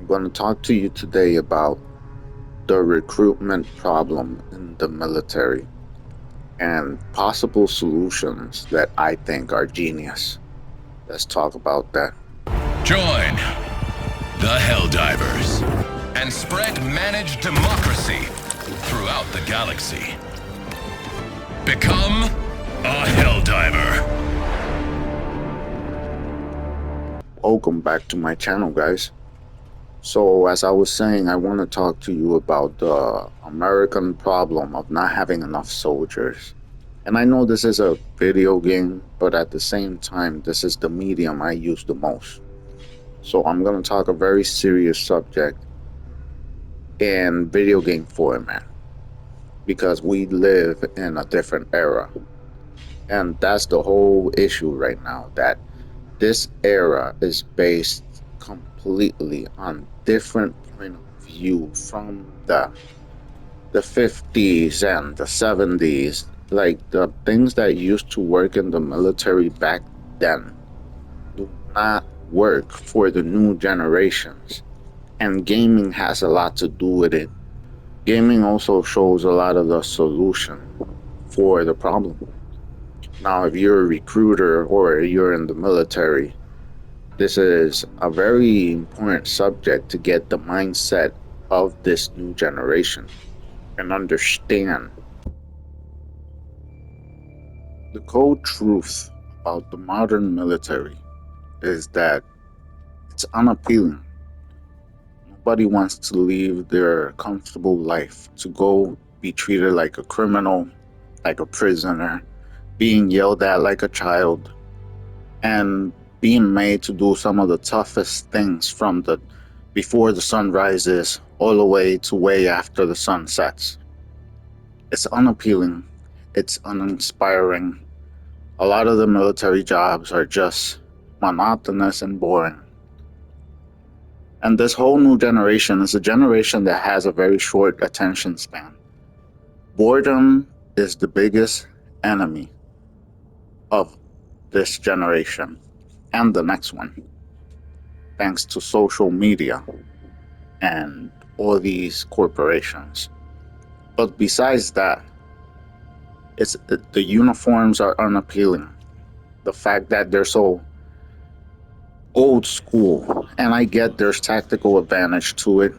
going to talk to you today about the recruitment problem in the military and possible solutions that I think are genius. Let's talk about that. Join the Helldivers and spread managed democracy throughout the galaxy. Become a Helldiver. Welcome back to my channel, guys. So, as I was saying, I want to talk to you about the American problem of not having enough soldiers. And I know this is a video game, but at the same time, this is the medium I use the most. So I'm going to talk a very serious subject in video game format because we live in a different era. And that's the whole issue right now, that this era is based completely on different point of view from the 50s and the 70s. Like the things that used to work in the military back then do not work for the new generations. And gaming has a lot to do with it. Gaming also shows a lot of the solution for the problem. Now, if you're a recruiter or you're in the military, this is a very important subject to get the mindset of this new generation and understand the cold truth about the modern military is that it's unappealing. Nobody wants to leave their comfortable life to go be treated like a criminal, like a prisoner, being yelled at like a child, and being made to do some of the toughest things from the before the sun rises all the way to way after the sun sets. It's unappealing. It's uninspiring. A lot of the military jobs are just monotonous and boring. And this whole new generation is a generation that has a very short attention span. Boredom is the biggest enemy of this generation and the next one, thanks to social media and all these corporations. But besides that, the uniforms are unappealing. The fact that they're so old school, and I get there's tactical advantage to it,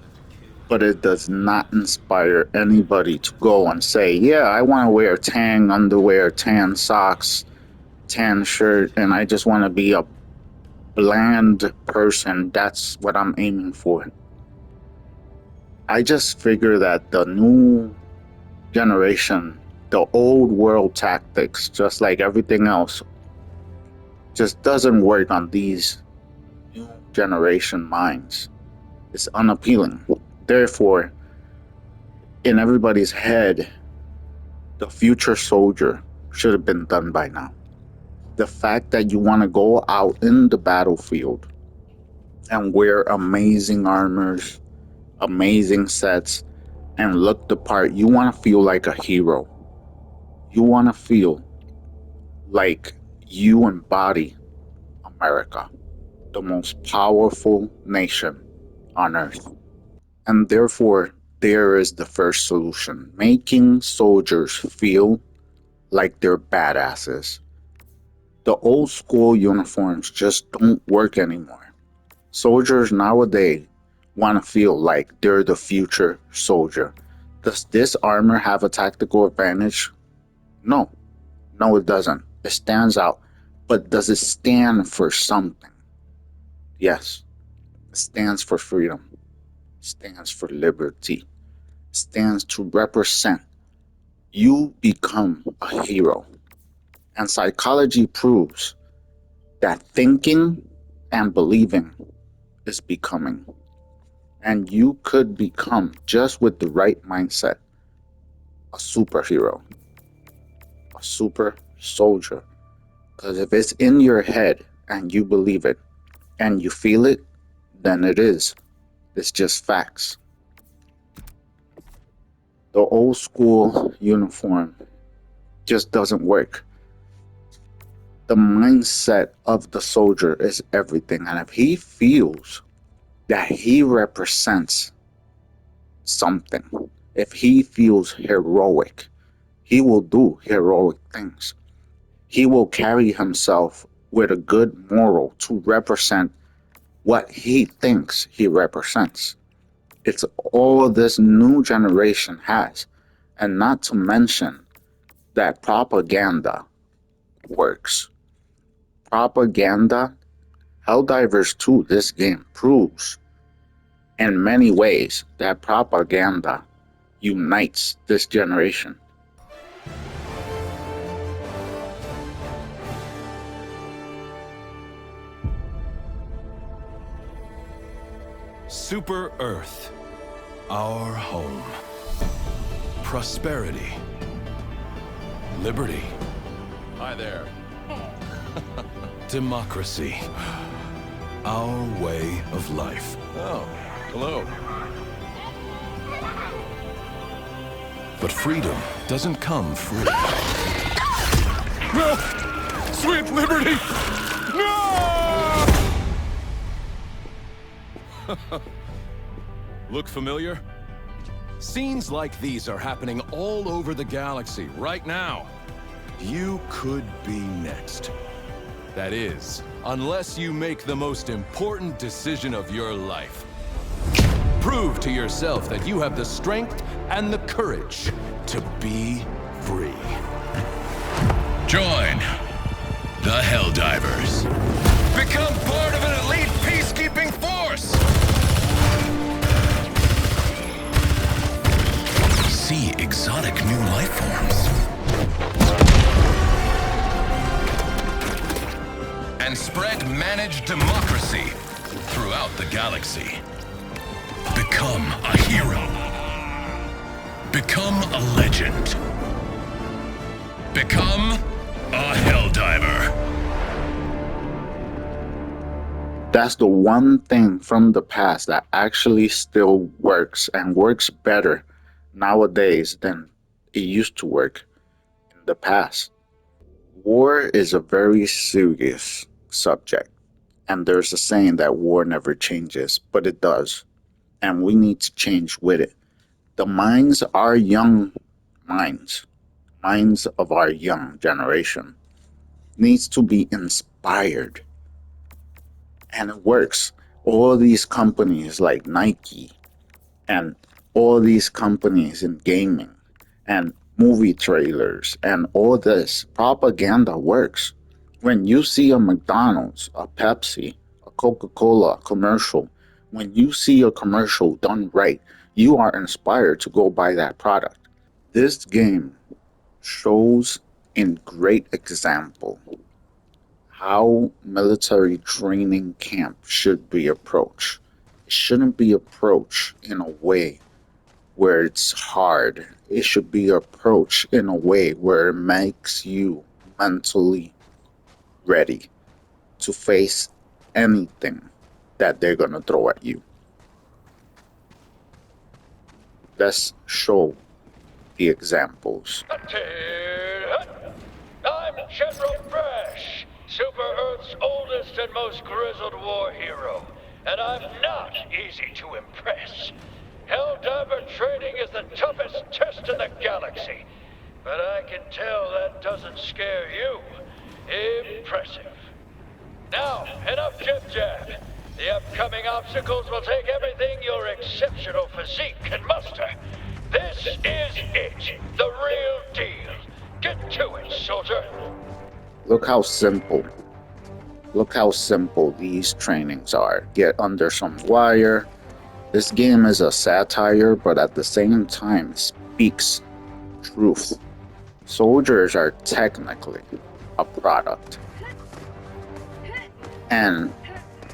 but it does not inspire anybody to go and say, yeah, I want to wear tan underwear, tan socks, tan shirt, and I just want to be a bland person. That's what I'm aiming for. I just figure that the new generation, the old world tactics, just like everything else, just doesn't work on these new generation minds. It's unappealing. Therefore, in everybody's head, the future soldier should have been done by now. The fact that you want to go out in the battlefield and wear amazing armors, amazing sets, and look the part, you want to feel like a hero. You want to feel like you embody America, the most powerful nation on earth. And therefore, there is the first solution, making soldiers feel like they're badasses. The old school uniforms just don't work anymore. Soldiers nowadays want to feel like they're the future soldier. Does this armor have a tactical advantage? No. No, it doesn't. It stands out. But does it stand for something? Yes. It stands for freedom. It stands for liberty. It stands to represent. You become a hero. And psychology proves that thinking and believing is becoming. And you could become, just with the right mindset, a superhero, a super soldier. Because if it's in your head and you believe it and you feel it, then it is. It's just facts. The old school uniform just doesn't work. The mindset of the soldier is everything. And if he feels that he represents something. If he feels heroic, he will do heroic things. He will carry himself with a good moral to represent what he thinks he represents. It's all this new generation has. And not to mention that propaganda works. Propaganda, Helldivers 2, this game proves in many ways that propaganda unites this generation. Super Earth, our home. Prosperity. Liberty. Hi there. Democracy. Our way of life. Oh, hello. But freedom doesn't come free. No! Sweet liberty! No! Look familiar? Scenes like these are happening all over the galaxy right now. You could be next. That is, unless you make the most important decision of your life. Prove to yourself that you have the strength and the courage to be free. Join the Helldivers. Become part of an elite peacekeeping force. See exotic new life forms. And spread managed democracy throughout the galaxy. Become a hero. Become a legend. Become a Helldiver. That's the one thing from the past that actually still works and works better nowadays than it used to work in the past. War is a very serious subject, and there's a saying that war never changes, but it does, and we need to change with it. The minds are young minds, minds of our young generation, needs to be inspired, and it works. All these companies like Nike and all these companies in gaming and movie trailers and all this propaganda works. When you see a McDonald's, a Pepsi, a Coca-Cola commercial, when you see a commercial done right, you are inspired to go buy that product. This game shows in great example how military training camp should be approached. It shouldn't be approached in a way where it's hard. It should be approached in a way where it makes you mentally ready to face anything that they're going to throw at you. Let's show the examples. I'm General Fresh, Super Earth's oldest and most grizzled war hero, and I'm not easy to impress. Helldiver training is the toughest test in the galaxy, but I can tell that doesn't scare you. Impressive. Now, enough jib-jab. The upcoming obstacles will take everything your exceptional physique can muster. This is it, the real deal. Get to it, soldier. Look how simple. Look how simple these trainings are. Get under some wire. This game is a satire, but at the same time speaks truth. Soldiers are technically a product. And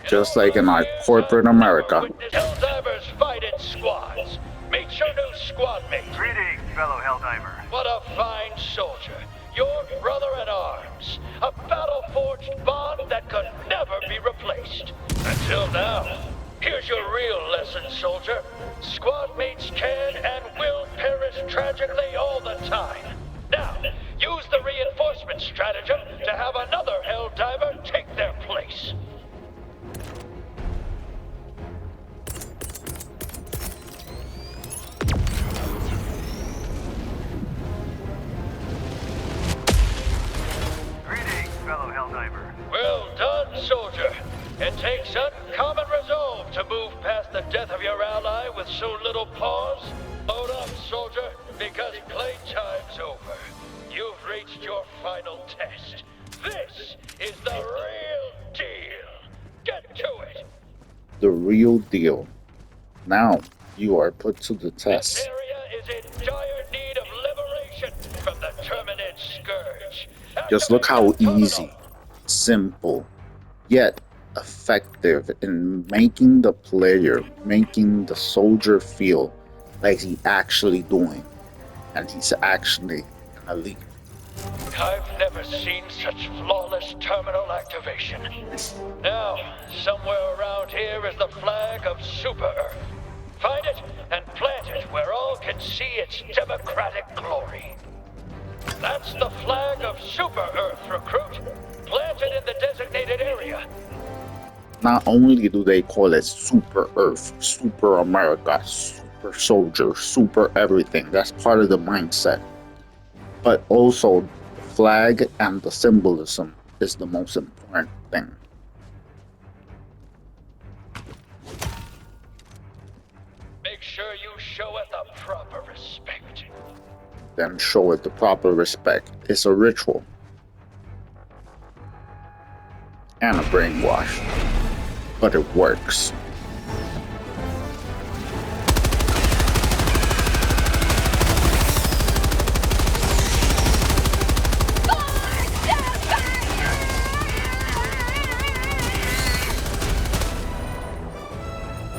just like in our corporate America, Helldivers fight in squads. Meet your new squad mate. Greetings, fellow Helldiver. What a fine soldier. Your brother in arms. A battle-forged bond that could never be replaced. Until now. Here's your real lesson, soldier. Squad mates can and will perish tragically all the time. Now, use the reinforcement stratagem to have another Helldiver take their place. broadcast the death of your ally with so little pause? Load up, soldier, because playtime's over. You've reached your final test. This is the real deal. Get to it. The real deal. Now you are put to the This test. area is in dire need of liberation from the Terminid scourge. Just look how Activate the easy, simple, yet effective in making the player, making the soldier feel like he's actually doing, and he's actually an elite. I've never seen such flawless terminal activation. Now, somewhere around here is the flag of Super Earth. Find it and plant it where all can see its democratic glory. That's the flag of Super Earth, recruit. Plant it in the designated area. Not only do they call it Super Earth, Super America, Super Soldier, Super everything, that's part of the mindset, but also the flag and the symbolism is the most important thing. Make sure you show it the proper respect. Then show it the proper respect. It's a ritual and a brainwash, but it works.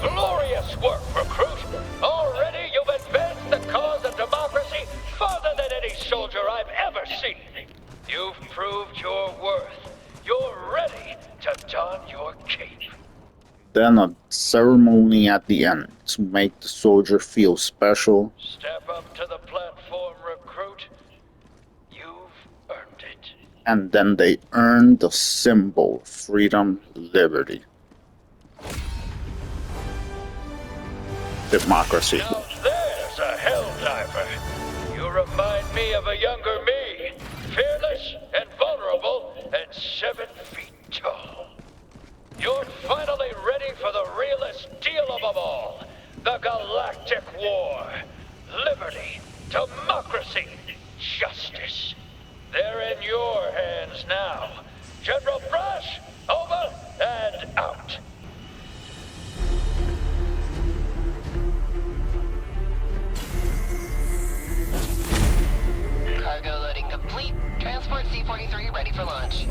Glorious work, recruit! Already you've advanced the cause of democracy farther than any soldier I've ever seen. You've proved your worth. You're ready to don your cape. Then a ceremony at the end to make the soldier feel special. Step up to the platform, recruit. You've earned it. And then they earn the symbol, freedom, liberty, democracy. Now there's a helldiver. You remind me of a younger me. Fearless and vulnerable and 7 feet tall. You're finally ready for the realest deal of them all. The Galactic War. Liberty, democracy, justice. They're in your hands now. General Brush, over and out. Cargo loading complete. Transport C-43 ready for launch.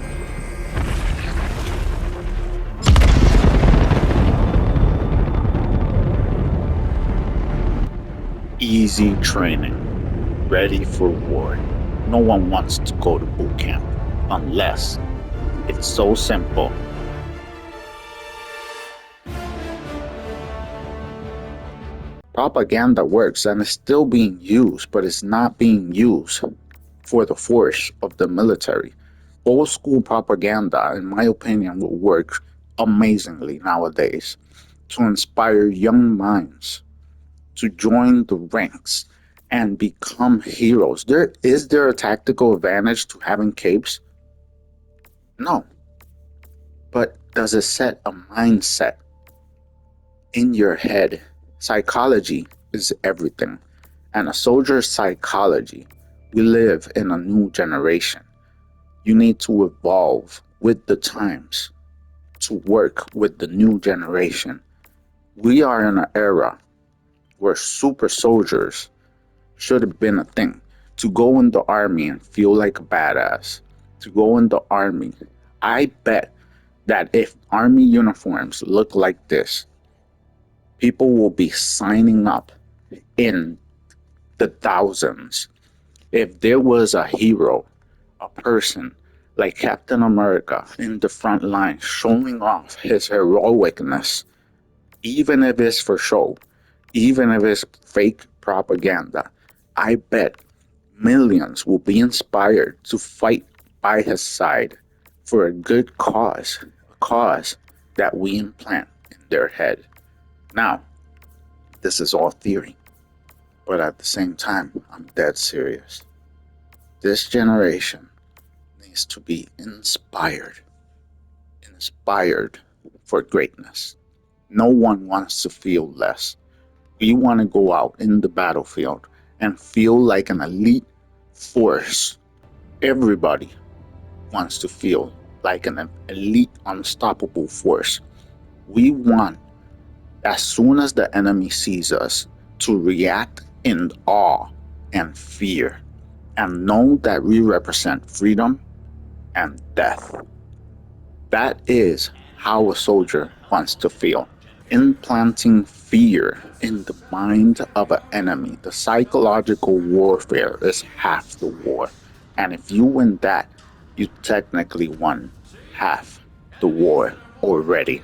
Easy training, ready for war. No one wants to go to boot camp unless it's so simple. Propaganda works and is still being used, but it's not being used for the force of the military. Old school propaganda, in my opinion, will work amazingly nowadays to inspire young minds to join the ranks and become heroes. Is there a tactical advantage to having capes? No. But does it set a mindset in your head? Psychology is everything. And a soldier's psychology, we live in a new generation. You need to evolve with the times to work with the new generation. We are in an era where super soldiers should have been a thing. To go in the army and feel like a badass. To go in the army. I bet that if army uniforms look like this, people will be signing up in the thousands. If there was a hero, a person like Captain America in the front line showing off his heroicness, even if it's for show, even if it's fake propaganda, I bet millions will be inspired to fight by his side for a good cause, a cause that we implant in their head. Now, this is all theory, but at the same time, I'm dead serious. This generation needs to be inspired for greatness. No one wants to feel less. We want to go out in the battlefield and feel like an elite force. Everybody wants to feel like an elite, unstoppable force. We want, as soon as the enemy sees us, to react in awe and fear and know that we represent freedom and death. That is how a soldier wants to feel. Implanting fear in the mind of an enemy, the psychological warfare is half the war. And if you win that, you technically won half the war already.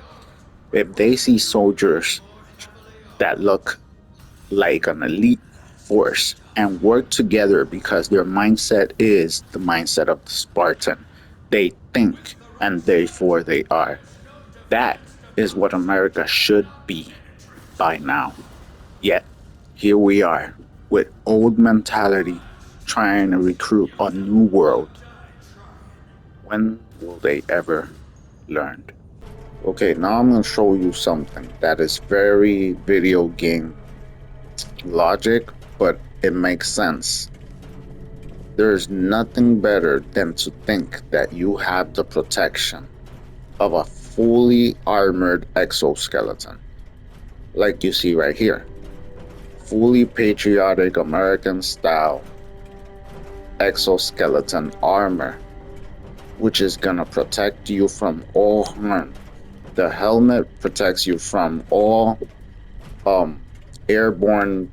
If they see soldiers that look like an elite force and work together because their mindset is the mindset of the Spartan, they think and therefore they are. That is what America should be by now. Yet, here we are with old mentality trying to recruit a new world. When will they ever learn? Okay, now I'm going to show you something that is very video game logic, but it makes sense. There's nothing better than to think that you have the protection of a fully armored exoskeleton, like you see right here. Fully patriotic American style exoskeleton armor, which is gonna protect you from all harm. The helmet protects you from all airborne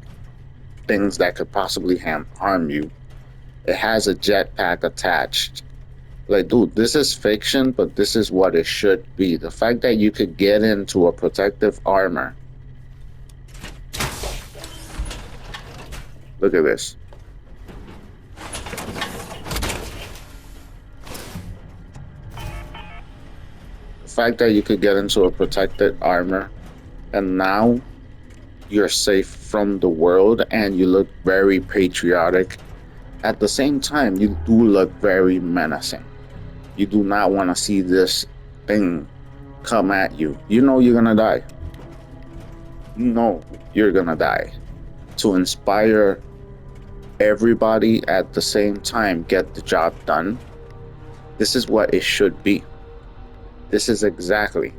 things that could possibly harm you. It has a jetpack attached. Like, dude, this is fiction, but this is what it should be. The fact that you could get into a protective armor. Look at this. The fact that you could get into a protected armor and now you're safe from the world and you look very patriotic. At the same time, you do look very menacing. You do not want to see this thing come at you. You know you're gonna die. You know you're gonna die. To inspire everybody at the same time, get the job done. This is what it should be. This is exactly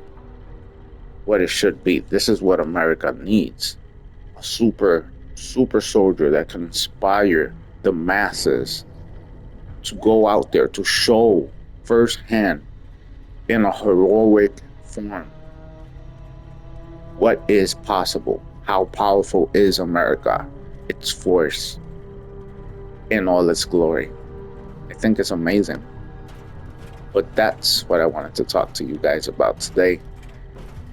what it should be. This is what America needs. A super soldier that can inspire the masses to go out there to show firsthand in a heroic form what is possible, how powerful is America, its force in all its glory. I think it's amazing. But that's what I wanted to talk to you guys about today.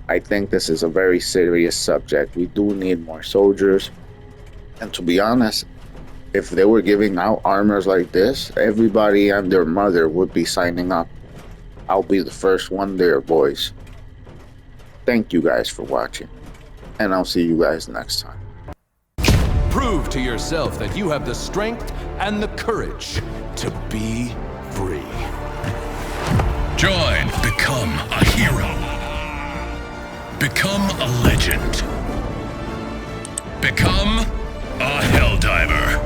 I think this is a very serious subject. We do need more soldiers. And to be honest, if they were giving out armors like this, everybody and their mother would be signing up. I'll be the first one there, boys. Thank you guys for watching, and I'll see you guys next time. Prove to yourself that you have the strength and the courage to be free. Join, become a hero. Become a legend. Become a Helldiver.